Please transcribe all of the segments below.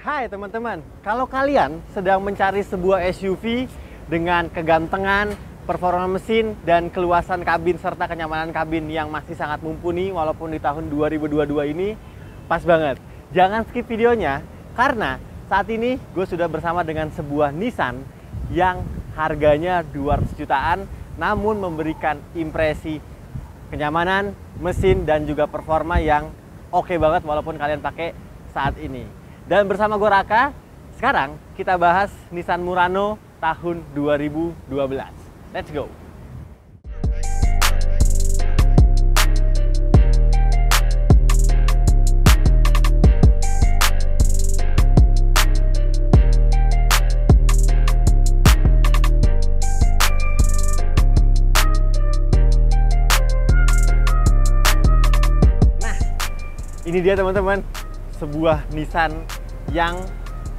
Hai teman-teman, kalau kalian sedang mencari sebuah SUV dengan kegantengan, performa mesin, dan keluasan kabin serta kenyamanan kabin yang masih sangat mumpuni walaupun di tahun 2022 ini, pas banget. Jangan skip videonya, karena saat ini gue sudah bersama dengan sebuah Nissan yang harganya 200 jutaan, namun memberikan impresi kenyamanan, mesin, dan juga performa yang oke banget walaupun kalian pakai saat ini. Dan bersama gue Raka, sekarang kita bahas Nissan Murano tahun 2012. Let's go! Nah, ini dia teman-teman, sebuah Nissan yang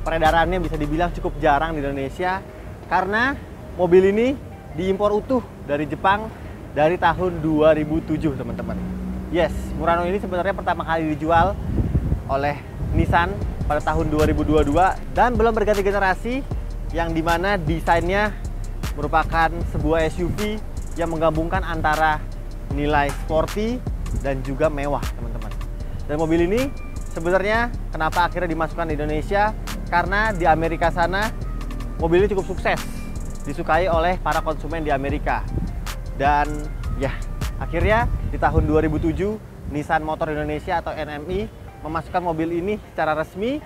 peredarannya bisa dibilang cukup jarang di Indonesia karena mobil ini diimpor utuh dari Jepang dari tahun 2007 teman-teman. Yes, Murano ini sebenarnya pertama kali dijual oleh Nissan pada tahun 2022 dan belum berganti generasi, yang dimana desainnya merupakan sebuah SUV yang menggabungkan antara nilai sporty dan juga mewah teman-teman. Dan mobil ini sebenarnya kenapa akhirnya dimasukkan di Indonesia? Karena di Amerika sana mobil ini cukup sukses, disukai oleh para konsumen di Amerika. Dan ya, akhirnya di tahun 2007 Nissan Motor Indonesia atau NMI memasukkan mobil ini secara resmi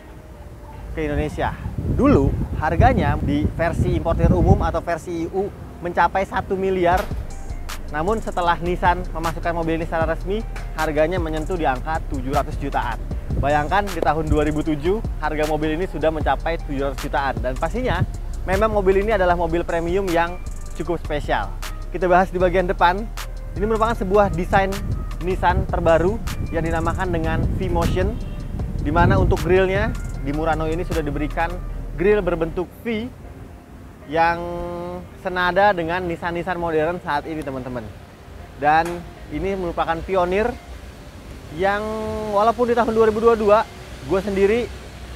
ke Indonesia. Dulu harganya di versi importir umum atau versi EU mencapai 1 miliar. Namun setelah Nissan memasukkan mobil ini secara resmi, harganya menyentuh di angka 700 jutaan. Bayangkan di tahun 2007 harga mobil ini sudah mencapai 700 jutaan. Dan pastinya memang mobil ini adalah mobil premium yang cukup spesial. Kita bahas di bagian depan. Ini merupakan sebuah desain Nissan terbaru yang dinamakan dengan V-Motion, di mana untuk grillnya di Murano ini sudah diberikan grill berbentuk V yang senada dengan Nissan-Nissan modern saat ini teman-teman. Dan ini merupakan pionir yang walaupun di tahun 2022 gue sendiri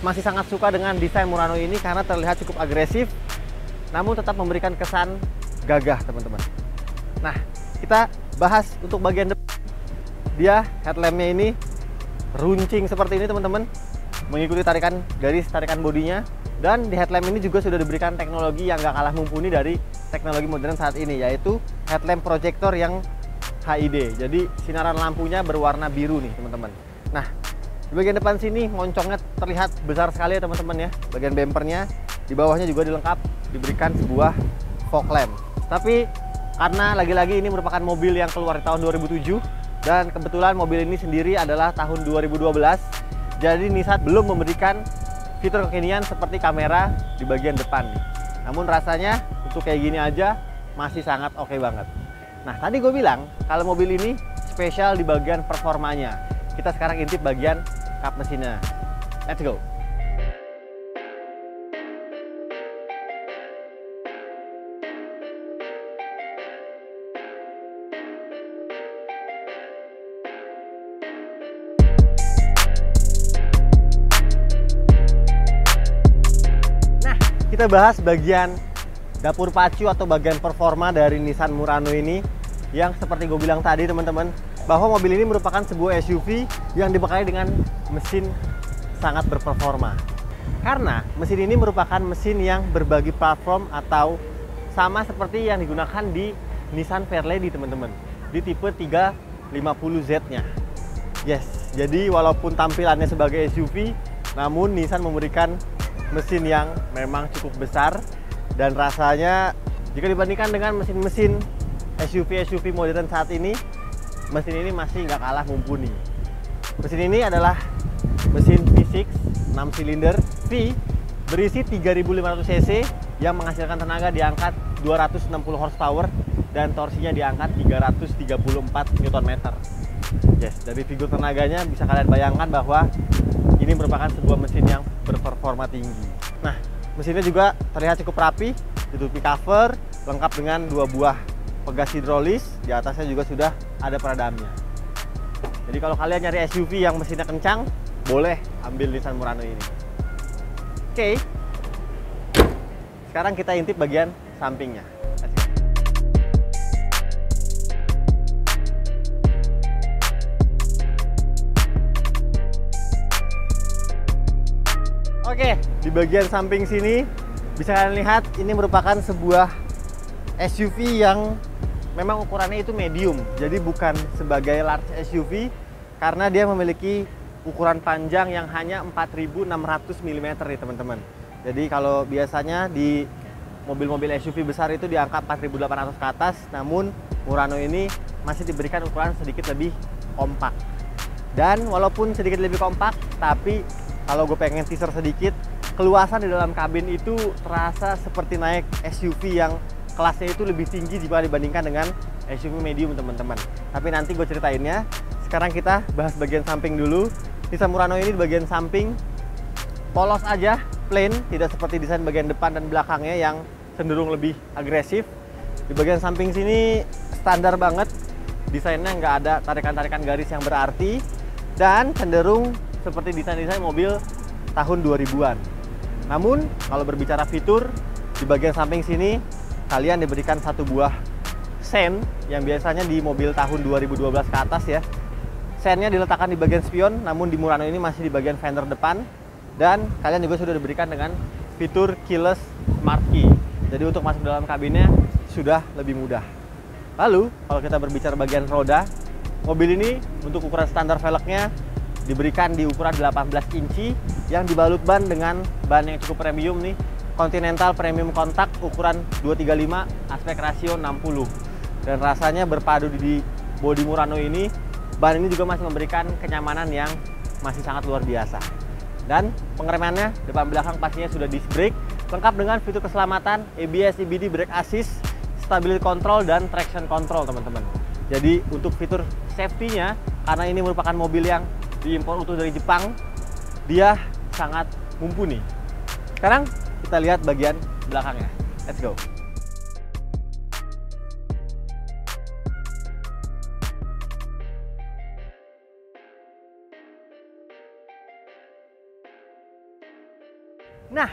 masih sangat suka dengan desain Murano ini karena terlihat cukup agresif namun tetap memberikan kesan gagah teman-teman. Nah, kita bahas untuk bagian depan. Dia headlampnya ini runcing seperti ini teman-teman, mengikuti tarikan garis tarikan bodinya. Dan di headlamp ini juga sudah diberikan teknologi yang gak kalah mumpuni dari teknologi modern saat ini, yaitu headlamp projector yang HID. Jadi sinaran lampunya berwarna biru nih teman-teman. Nah, di bagian depan sini moncongnya terlihat besar sekali ya teman-teman ya. Bagian bempernya, di bawahnya juga dilengkap diberikan sebuah fog lamp. Tapi karena lagi-lagi ini merupakan mobil yang keluar di tahun 2007 dan kebetulan mobil ini sendiri adalah tahun 2012, jadi Nissan belum memberikan fitur kekinian seperti kamera di bagian depan nih. Namun rasanya untuk kayak gini aja masih sangat oke banget. Nah, tadi gue bilang kalau mobil ini spesial di bagian performanya. Kita sekarang intip bagian kap mesinnya. Let's go! Nah, kita bahas bagian dapur pacu atau bagian performa dari Nissan Murano ini, yang seperti gue bilang tadi teman-teman, bahwa mobil ini merupakan sebuah SUV yang dibekali dengan mesin sangat berperforma. Karena mesin ini merupakan mesin yang berbagi platform atau sama seperti yang digunakan di Nissan Fairlady teman-teman, di tipe 350Z-nya. Yes, jadi walaupun tampilannya sebagai SUV, namun Nissan memberikan mesin yang memang cukup besar. Dan rasanya jika dibandingkan dengan mesin-mesin SUV modern saat ini, mesin ini masih nggak kalah mumpuni. Mesin ini adalah mesin V6 6 silinder V berisi 3500 cc yang menghasilkan tenaga di angka 260 horsepower dan torsinya di angka 334 Nm. Yes, dari figur tenaganya bisa kalian bayangkan bahwa ini merupakan sebuah mesin yang berperforma tinggi. Nah, mesinnya juga terlihat cukup rapi, ditutupi cover, lengkap dengan 2 buah pegas hidrolis, di atasnya juga sudah ada peredamnya. Jadi kalau kalian nyari SUV yang mesinnya kencang, boleh ambil Nissan Murano ini. Oke. Sekarang kita intip bagian sampingnya. Oke, di bagian samping sini bisa kalian lihat ini merupakan sebuah SUV yang memang ukurannya itu medium. Jadi bukan sebagai large SUV karena dia memiliki ukuran panjang yang hanya 4600 mm nih teman-teman. Jadi kalau biasanya di mobil-mobil SUV besar itu di angka 4800 ke atas, namun Murano ini masih diberikan ukuran sedikit lebih kompak. Dan walaupun sedikit lebih kompak, tapi kalau gue pengen teaser sedikit, keluasan di dalam kabin itu terasa seperti naik SUV yang kelasnya itu lebih tinggi jika dibandingkan dengan SUV medium teman-teman. Tapi nanti gue ceritainnya. Sekarang kita bahas bagian samping dulu. Nissan Murano ini di bagian samping polos aja, plain, tidak seperti desain bagian depan dan belakangnya yang cenderung lebih agresif. Di bagian samping sini standar banget, desainnya nggak ada tarikan-tarikan garis yang berarti dan cenderung seperti desain-desain mobil tahun 2000-an. Namun, kalau berbicara fitur, di bagian samping sini kalian diberikan satu buah sen yang biasanya di mobil tahun 2012 ke atas ya. Sennya diletakkan di bagian spion, namun di Murano ini masih di bagian fender depan. Dan kalian juga sudah diberikan dengan fitur keyless smart key. Jadi untuk masuk dalam kabinnya sudah lebih mudah. Lalu, kalau kita berbicara bagian roda, mobil ini untuk ukuran standar velgnya diberikan di ukuran 18 inci yang dibalut ban dengan ban yang cukup premium nih, Continental Premium Contact ukuran 235, aspek rasio 60. Dan rasanya berpadu di bodi Murano ini, ban ini juga masih memberikan kenyamanan yang masih sangat luar biasa. Dan pengeremannya depan belakang pastinya sudah disc brake, lengkap dengan fitur keselamatan ABS, EBD, brake assist, stability control, dan traction control teman-teman. Jadi untuk fitur safety-nya, karena ini merupakan mobil yang diimpor utuh dari Jepang, dia sangat mumpuni. Sekarang kita lihat bagian belakangnya. Let's go. Nah,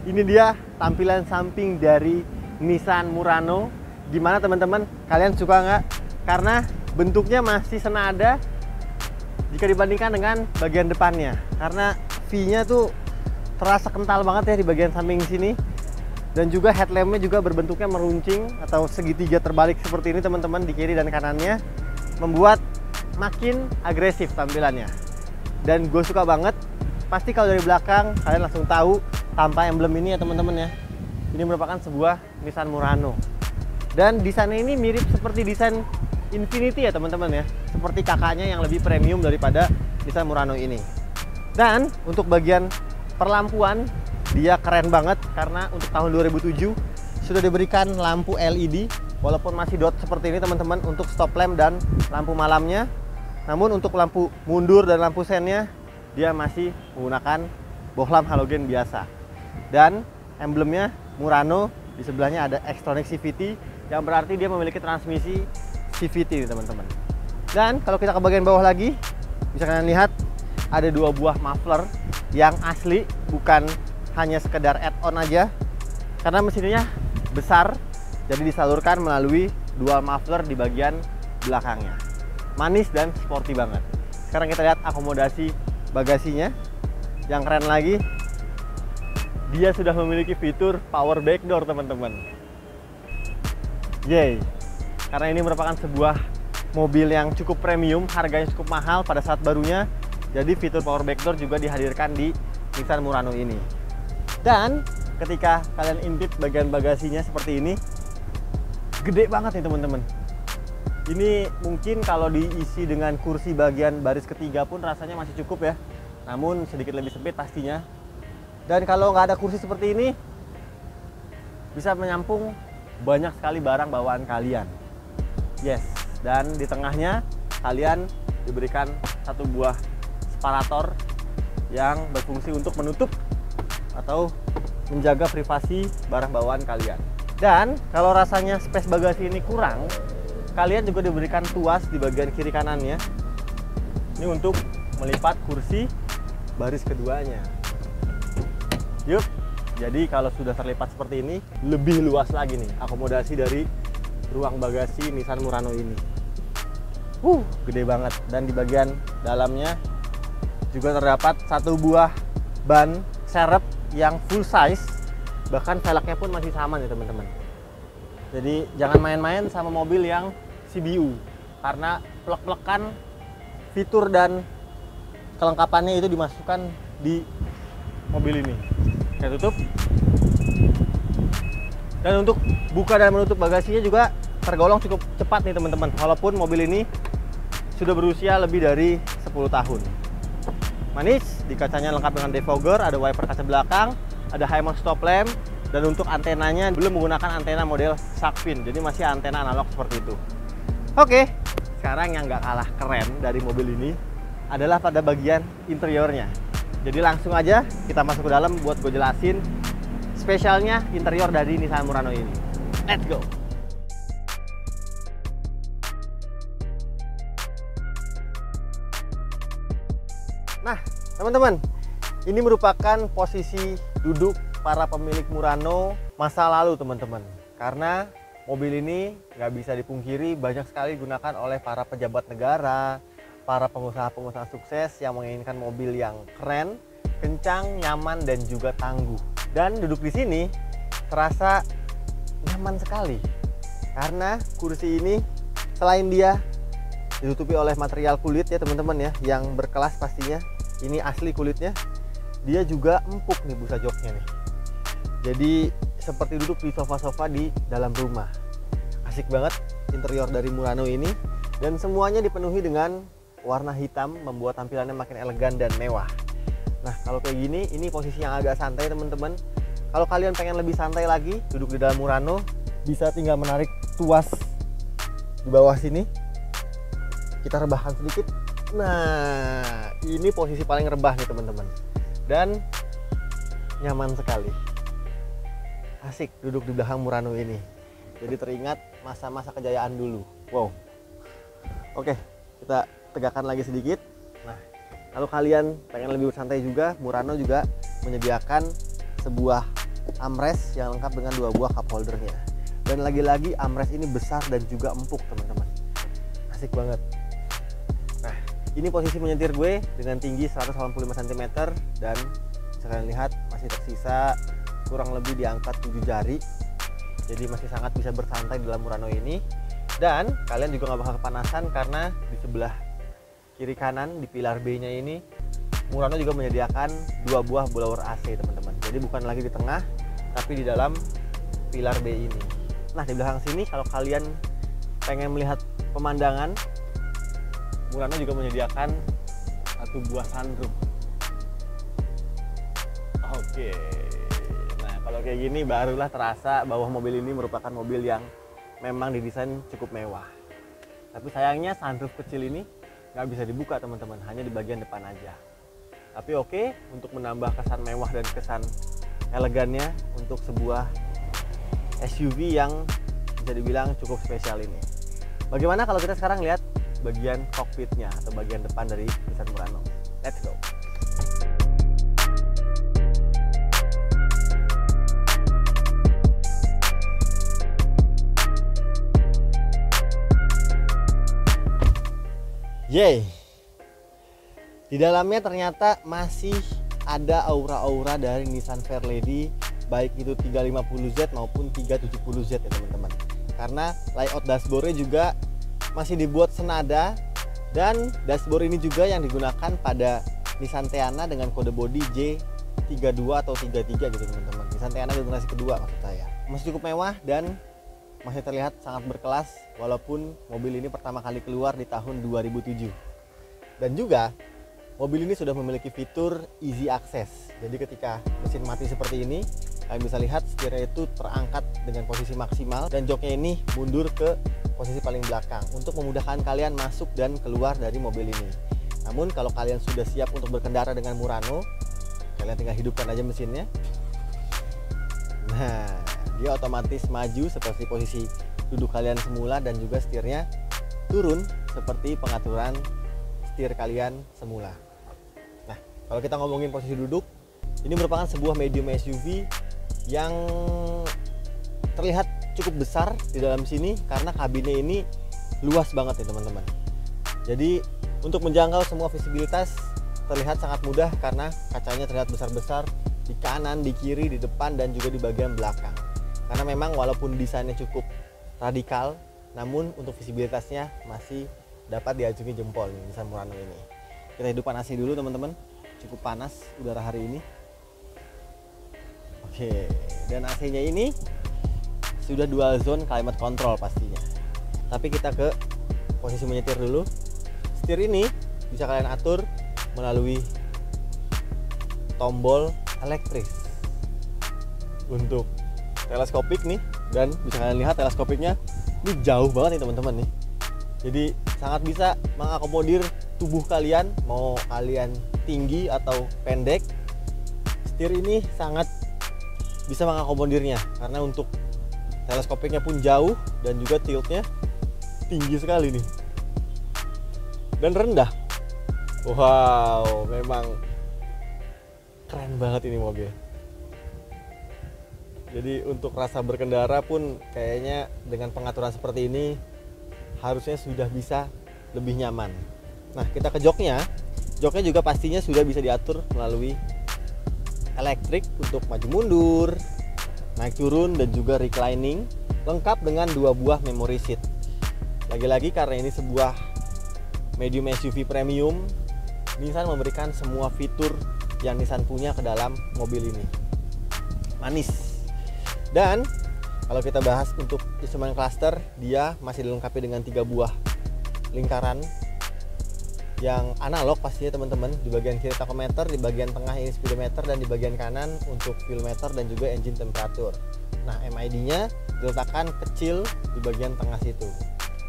ini dia tampilan samping dari Nissan Murano. Gimana teman-teman? Kalian suka nggak? Karena bentuknya masih senada jika dibandingkan dengan bagian depannya, karena V-nya tuh terasa kental banget ya di bagian samping sini. Dan juga headlampnya juga berbentuknya meruncing atau segitiga terbalik seperti ini teman-teman, di kiri dan kanannya, membuat makin agresif tampilannya. Dan gue suka banget. Pasti kalau dari belakang kalian langsung tahu tanpa emblem ini ya teman-teman ya. Ini merupakan sebuah Nissan Murano. Dan desainnya ini mirip seperti desain Infiniti ya teman-teman ya, seperti kakaknya yang lebih premium daripada Nissan Murano ini. Dan untuk bagian perlampuan dia keren banget karena untuk tahun 2007 sudah diberikan lampu LED, walaupun masih dot seperti ini teman-teman untuk stop lamp dan lampu malamnya. Namun untuk lampu mundur dan lampu sennya dia masih menggunakan bohlam halogen biasa. Dan emblemnya Murano, di sebelahnya ada Xtronic CVT yang berarti dia memiliki transmisi CVT teman-teman. Dan kalau kita ke bagian bawah lagi, bisa kalian lihat ada dua buah muffler yang asli, bukan hanya sekedar add-on aja. Karena mesinnya besar, jadi disalurkan melalui dua muffler di bagian belakangnya. Manis dan sporty banget. Sekarang kita lihat akomodasi bagasinya. Yang keren lagi, dia sudah memiliki fitur power back door teman-teman. Yeay! Karena ini merupakan sebuah mobil yang cukup premium, harganya cukup mahal pada saat barunya. Jadi fitur power back door juga dihadirkan di Nissan Murano ini. Dan ketika kalian intip bagian bagasinya seperti ini, gede banget nih teman-teman. Ini mungkin kalau diisi dengan kursi bagian baris ketiga pun rasanya masih cukup ya. Namun sedikit lebih sempit pastinya. Dan kalau nggak ada kursi seperti ini, bisa menyampung banyak sekali barang bawaan kalian. Yes, dan di tengahnya kalian diberikan satu buah separator yang berfungsi untuk menutup atau menjaga privasi barang bawaan kalian. Dan kalau rasanya space bagasi ini kurang, kalian juga diberikan tuas di bagian kiri kanannya. Ini untuk melipat kursi baris keduanya. Yup, jadi kalau sudah terlipat seperti ini, lebih luas lagi nih akomodasi dari ruang bagasi Nissan Murano ini. Gede banget. Dan di bagian dalamnya juga terdapat satu buah ban serep yang full size, bahkan velgnya pun masih sama nih teman-teman. Jadi jangan main-main sama mobil yang CBU, karena plek-plekan fitur dan kelengkapannya itu dimasukkan di mobil ini. Saya tutup. Dan untuk buka dan menutup bagasinya juga tergolong cukup cepat nih teman-teman, walaupun mobil ini sudah berusia lebih dari 10 tahun. Manis, di kacanya lengkap dengan defogger, ada wiper kaca belakang, ada high mount stop lamp, dan untuk antenanya belum menggunakan antena model shark fin, jadi masih antena analog seperti itu. Oke, sekarang yang nggak kalah keren dari mobil ini adalah pada bagian interiornya. Jadi langsung aja kita masuk ke dalam buat gue jelasin spesialnya interior dari Nissan Murano ini. Let's go! Nah, teman-teman, ini merupakan posisi duduk para pemilik Murano masa lalu, teman-teman. Karena mobil ini nggak bisa dipungkiri banyak sekali digunakan oleh para pejabat negara, para pengusaha-pengusaha sukses yang menginginkan mobil yang keren, kencang, nyaman, dan juga tangguh. Dan duduk di sini terasa nyaman sekali karena kursi ini selain dia ditutupi oleh material kulit ya teman-teman ya, yang berkelas pastinya, ini asli kulitnya, dia juga empuk nih busa joknya nih. Jadi seperti duduk di sofa-sofa di dalam rumah. Asik banget interior dari Murano ini, dan semuanya dipenuhi dengan warna hitam, membuat tampilannya makin elegan dan mewah. Nah, kalau kayak gini, ini posisi yang agak santai teman-teman. Kalau kalian pengen lebih santai lagi duduk di dalam Murano, bisa tinggal menarik tuas di bawah sini. Kita rebahkan sedikit. Nah, ini posisi paling rebah nih teman-teman. Dan nyaman sekali. Asik duduk di belakang Murano ini. Jadi teringat masa-masa kejayaan dulu. Wow. Oke, kita tegakkan lagi sedikit. Nah, kalau kalian pengen lebih bersantai juga, Murano juga menyediakan sebuah armrest yang lengkap dengan 2 buah cup holdernya. Dan lagi-lagi armrest ini besar dan juga empuk teman-teman. Asik banget. Nah, ini posisi menyetir gue dengan tinggi 185 cm dan bisa kalian lihat masih tersisa kurang lebih di angka 7 jari. Jadi masih sangat bisa bersantai dalam Murano ini. Dan kalian juga nggak bakal kepanasan karena di sebelah kiri kanan di pilar B-nya ini Murano juga menyediakan 2 buah blower AC teman-teman. Jadi bukan lagi di tengah, tapi di dalam pilar B ini. Nah, di belakang sini kalau kalian pengen melihat pemandangan, Murano juga menyediakan 1 buah sunroof. Oke. Nah, kalau kayak gini barulah terasa bahwa mobil ini merupakan mobil yang memang didesain cukup mewah. Tapi sayangnya sunroof kecil ini nggak bisa dibuka teman-teman, hanya di bagian depan aja. Tapi oke, untuk menambah kesan mewah dan kesan elegannya untuk sebuah SUV yang bisa dibilang cukup spesial ini. Bagaimana kalau kita sekarang lihat bagian cockpitnya atau bagian depan dari Nissan Murano? Let's go! Yeay, di dalamnya ternyata masih ada aura-aura dari Nissan Fairlady, baik itu 350Z maupun 370Z ya teman-teman. Karena layout dashboardnya juga masih dibuat senada, dan dashboard ini juga yang digunakan pada Nissan Teana dengan kode bodi J32 atau 33 gitu teman-teman. Nissan Teana generasi kedua maksud saya. Masih cukup mewah dan masih terlihat sangat berkelas walaupun mobil ini pertama kali keluar di tahun 2007. Dan juga mobil ini sudah memiliki fitur easy access. Jadi ketika mesin mati seperti ini, kalian bisa lihat setirnya itu terangkat dengan posisi maksimal dan joknya ini mundur ke posisi paling belakang untuk memudahkan kalian masuk dan keluar dari mobil ini. Namun kalau kalian sudah siap untuk berkendara dengan Murano, kalian tinggal hidupkan aja mesinnya. Nah, dia otomatis maju seperti posisi duduk kalian semula dan juga setirnya turun seperti pengaturan setir kalian semula. Nah, kalau kita ngomongin posisi duduk, Ini merupakan sebuah medium SUV yang terlihat cukup besar di dalam sini karena kabinnya ini luas banget nih teman-teman. Jadi untuk menjangkau semua visibilitas terlihat sangat mudah karena kacanya terlihat besar-besar di kanan, di kiri, di depan, dan juga di bagian belakang. Karena memang walaupun desainnya cukup radikal, namun untuk visibilitasnya masih dapat diacungi jempol nih Nissan Murano ini. Kita hidupkan AC dulu teman-teman, cukup panas udara hari ini. Oke, dan AC-nya ini sudah dual zone climate control pastinya. Tapi kita ke posisi menyetir dulu. Setir ini bisa kalian atur melalui tombol elektris. Untuk teleskopik nih, dan bisa kalian lihat teleskopiknya ini jauh banget nih teman-teman nih. Jadi sangat bisa mengakomodir tubuh kalian, mau kalian tinggi atau pendek. Setir ini sangat bisa mengakomodirnya karena untuk teleskopiknya pun jauh dan juga tiltnya tinggi sekali nih dan rendah. Wow, memang keren banget ini mobil. Jadi untuk rasa berkendara pun kayaknya dengan pengaturan seperti ini harusnya sudah bisa lebih nyaman. Nah, kita ke joknya. Joknya juga pastinya sudah bisa diatur melalui elektrik untuk maju mundur, naik turun, dan juga reclining, lengkap dengan 2 buah memory seat. Lagi-lagi karena ini sebuah medium SUV premium, Nissan memberikan semua fitur yang Nissan punya ke dalam mobil ini. Manis. Dan kalau kita bahas untuk instrumen cluster, dia masih dilengkapi dengan 3 buah lingkaran yang analog pastinya teman-teman. Di bagian kiri tachometer, di bagian tengah ini speedometer, dan di bagian kanan untuk fuel meter dan juga engine temperature. Nah, MID-nya diletakkan kecil di bagian tengah situ.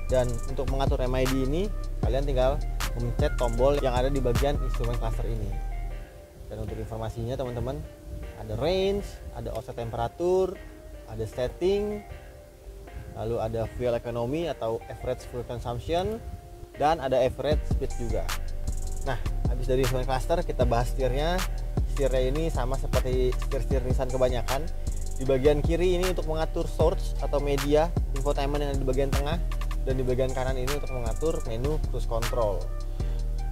Dan untuk mengatur MID ini, kalian tinggal memencet tombol yang ada di bagian instrumen cluster ini. Dan untuk informasinya teman-teman, ada range, ada offset temperatur, ada setting, lalu ada fuel economy atau average fuel consumption, dan ada average speed juga. Nah, habis dari instrumen cluster kita bahas setirnya. Setirnya ini sama seperti setir-setir Nissan kebanyakan. Di bagian kiri ini untuk mengatur source atau media infotainment yang ada di bagian tengah, dan di bagian kanan ini untuk mengatur menu cruise control.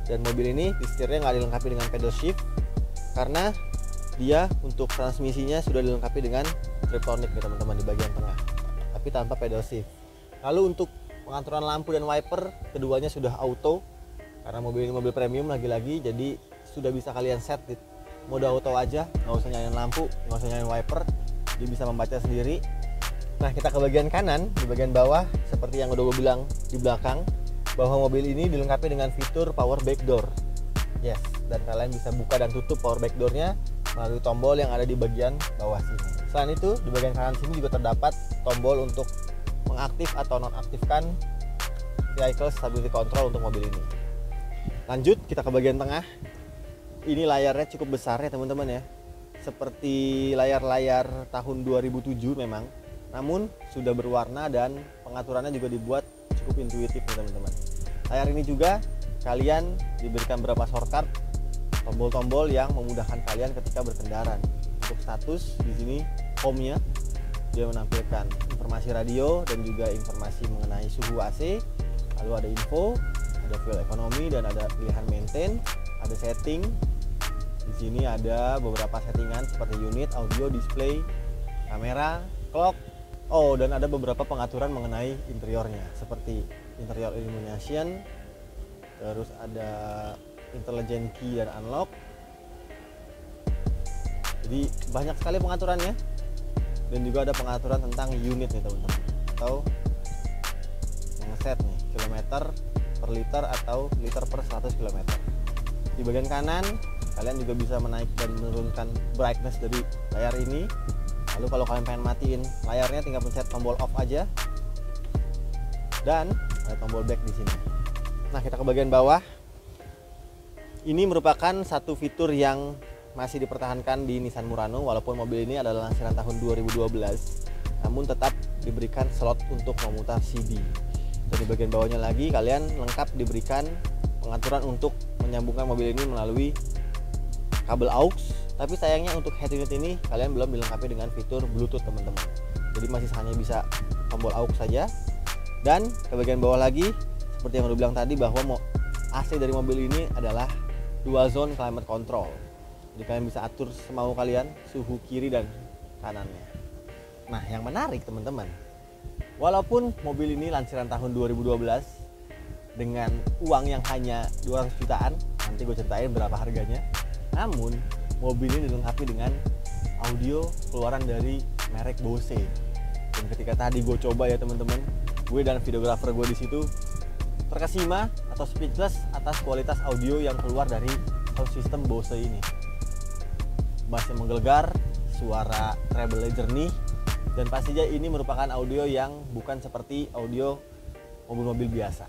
Dan mobil ini di setirnya nggak dilengkapi dengan pedal shift karena dia untuk transmisinya sudah dilengkapi dengan Triptonic nih teman-teman di bagian tengah, tapi tanpa pedal shift. Lalu untuk pengaturan lampu dan wiper, keduanya sudah auto karena mobil ini mobil premium lagi-lagi, jadi sudah bisa kalian set di mode auto aja, nggak usah nyalain lampu, nggak usah nyalain wiper, dia bisa membaca sendiri. Nah, kita ke bagian kanan, di bagian bawah seperti yang udah gue bilang di belakang, bahwa mobil ini dilengkapi dengan fitur power back door. Yes, dan kalian bisa buka dan tutup power back door-nya melalui tombol yang ada di bagian bawah sini. Selain itu, di bagian kanan sini juga terdapat tombol untuk mengaktif atau nonaktifkan vehicle stability control untuk mobil ini. Lanjut, kita ke bagian tengah. Ini layarnya cukup besar ya teman-teman ya, seperti layar-layar tahun 2007 memang, namun sudah berwarna dan pengaturannya juga dibuat cukup intuitif nih teman-teman. Layar ini juga kalian diberikan beberapa shortcut, tombol-tombol yang memudahkan kalian ketika berkendara. Untuk status di sini home-nya dia menampilkan informasi radio dan juga informasi mengenai suhu AC, lalu ada info, ada fuel economy, dan ada pilihan maintain, ada setting. Di sini ada beberapa settingan seperti unit, audio, display, kamera, clock. Oh, dan ada beberapa pengaturan mengenai interiornya seperti interior illumination, terus ada intelligent key dan unlock. Jadi banyak sekali pengaturannya, dan juga ada pengaturan tentang unit nih teman-teman, atau ngeset nih kilometer per liter atau liter per 100 km. Di bagian kanan kalian juga bisa menaik dan menurunkan brightness dari layar ini. Lalu kalau kalian pengen matiin layarnya, tinggal pencet tombol off aja, dan ada tombol back di sini. Nah, kita ke bagian bawah. Ini merupakan satu fitur yang masih dipertahankan di Nissan Murano, walaupun mobil ini adalah lansiran tahun 2012, namun tetap diberikan slot untuk memutar CD. Dan di bagian bawahnya lagi kalian lengkap diberikan pengaturan untuk menyambungkan mobil ini melalui kabel aux, Tapi sayangnya untuk head unit ini kalian belum dilengkapi dengan fitur Bluetooth teman-teman. Jadi masih hanya bisa tombol aux saja. Dan ke bagian bawah lagi, seperti yang udah bilang tadi bahwa AC dari mobil ini adalah dual zone climate control. Jadi kalian bisa atur semau kalian suhu kiri dan kanannya. Nah, yang menarik teman-teman, walaupun mobil ini lansiran tahun 2012 dengan uang yang hanya 200 jutaan, nanti gue ceritain berapa harganya. Namun mobil ini dilengkapi dengan audio keluaran dari merek Bose. Dan ketika tadi gue coba ya teman-teman, gue dan videografer gue di situ terkesima atau speechless atas kualitas audio yang keluar dari sound system Bose ini. Bass yang menggelegar, suara treble jernih, dan pastinya ini merupakan audio yang bukan seperti audio mobil-mobil biasa.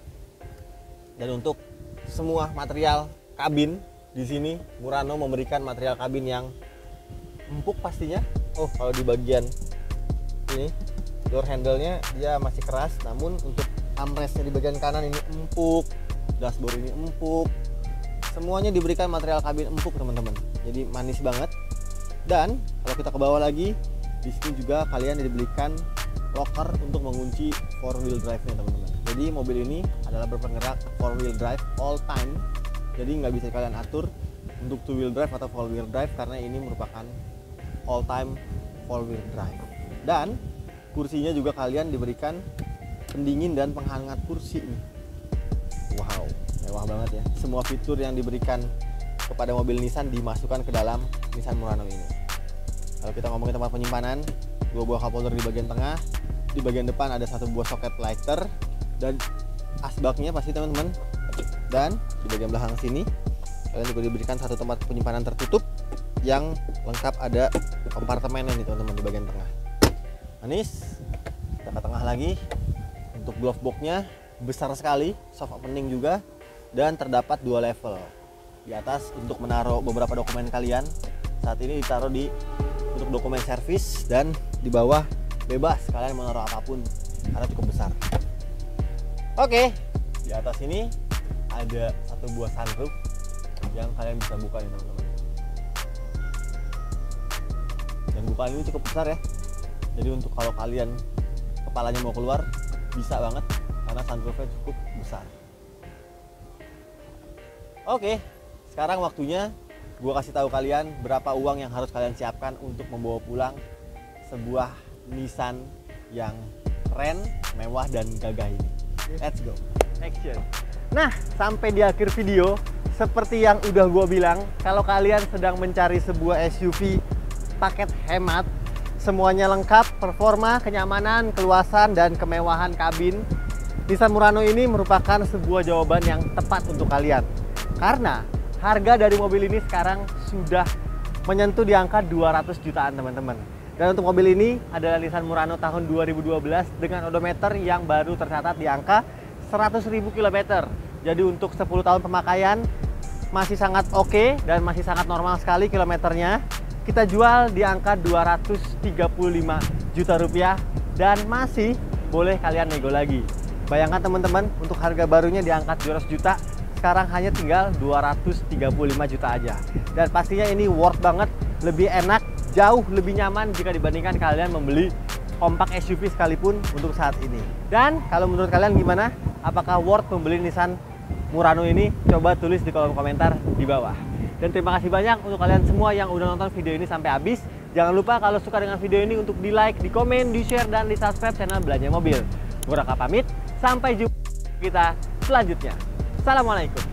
Dan untuk semua material kabin di sini Murano memberikan material kabin yang empuk pastinya. Oh, kalau di bagian ini door handle-nya dia masih keras, namun untuk armrest-nya di bagian kanan ini empuk, dashboard ini empuk. Semuanya diberikan material kabin empuk teman-teman. Jadi manis banget. Dan kalau kita ke bawah lagi, di sini juga kalian diberikan locker untuk mengunci 4-wheel drive-nya teman-teman. Jadi mobil ini adalah berpenggerak 4-wheel drive all time. Jadi nggak bisa kalian atur untuk 2-wheel drive atau 4-wheel drive karena ini merupakan all time 4-wheel drive. Dan kursinya juga kalian diberikan pendingin dan penghangat kursi nih. Wow, mewah banget ya. Semua fitur yang diberikan kepada mobil Nissan dimasukkan ke dalam Nissan Murano ini. Kalau kita ngomongin tempat penyimpanan, 2 buah cup holder di bagian tengah, di bagian depan ada 1 buah soket lighter, dan asbaknya pasti teman-teman. Dan di bagian belakang sini kalian juga diberikan 1 tempat penyimpanan tertutup yang lengkap ada kompartemennya nih teman-teman di bagian tengah. Manis. Kita ke tengah lagi. Untuk glove box-nya besar sekali, soft opening juga, dan terdapat 2 level. Di atas untuk menaruh beberapa dokumen kalian. Saat ini ditaruh untuk dokumen servis, dan di bawah bebas kalian menaruh apapun karena cukup besar. Oke, di atas ini ada 1 buah sunroof yang kalian bisa buka nih teman-teman. Dan bukaan ini cukup besar ya. Jadi untuk kalau kalian kepalanya mau keluar bisa banget karena sunroofnya cukup besar. Oke, sekarang waktunya gue kasih tahu kalian berapa uang yang harus kalian siapkan untuk membawa pulang sebuah Nissan yang keren, mewah, dan gagah ini. Let's go. Action. Nah, sampai di akhir video, seperti yang udah gue bilang, kalau kalian sedang mencari sebuah SUV paket hemat, semuanya lengkap, performa, kenyamanan, keluasan, dan kemewahan kabin, Nissan Murano ini merupakan sebuah jawaban yang tepat untuk kalian. Karena harga dari mobil ini sekarang sudah menyentuh di angka 200 jutaan teman-teman. Dan untuk mobil ini adalah Nissan Murano tahun 2012 dengan odometer yang baru tercatat di angka 100.000 km. Jadi untuk 10 tahun pemakaian masih sangat oke dan masih sangat normal sekali kilometernya. Kita jual di angka 235 juta rupiah dan masih boleh kalian nego lagi. Bayangkan teman-teman, untuk harga barunya di angka 200 juta, sekarang hanya tinggal 235 juta aja. Dan pastinya ini worth banget, lebih enak, jauh lebih nyaman jika dibandingkan kalian membeli kompak SUV sekalipun untuk saat ini. Dan kalau menurut kalian gimana? Apakah worth membeli Nissan Murano ini? Coba tulis di kolom komentar di bawah. Dan terima kasih banyak untuk kalian semua yang udah nonton video ini sampai habis. Jangan lupa kalau suka dengan video ini untuk di like, di komen, di share, dan di subscribe channel Belanja Mobil. Gue Raka pamit, sampai jumpa kita selanjutnya. Assalamualaikum.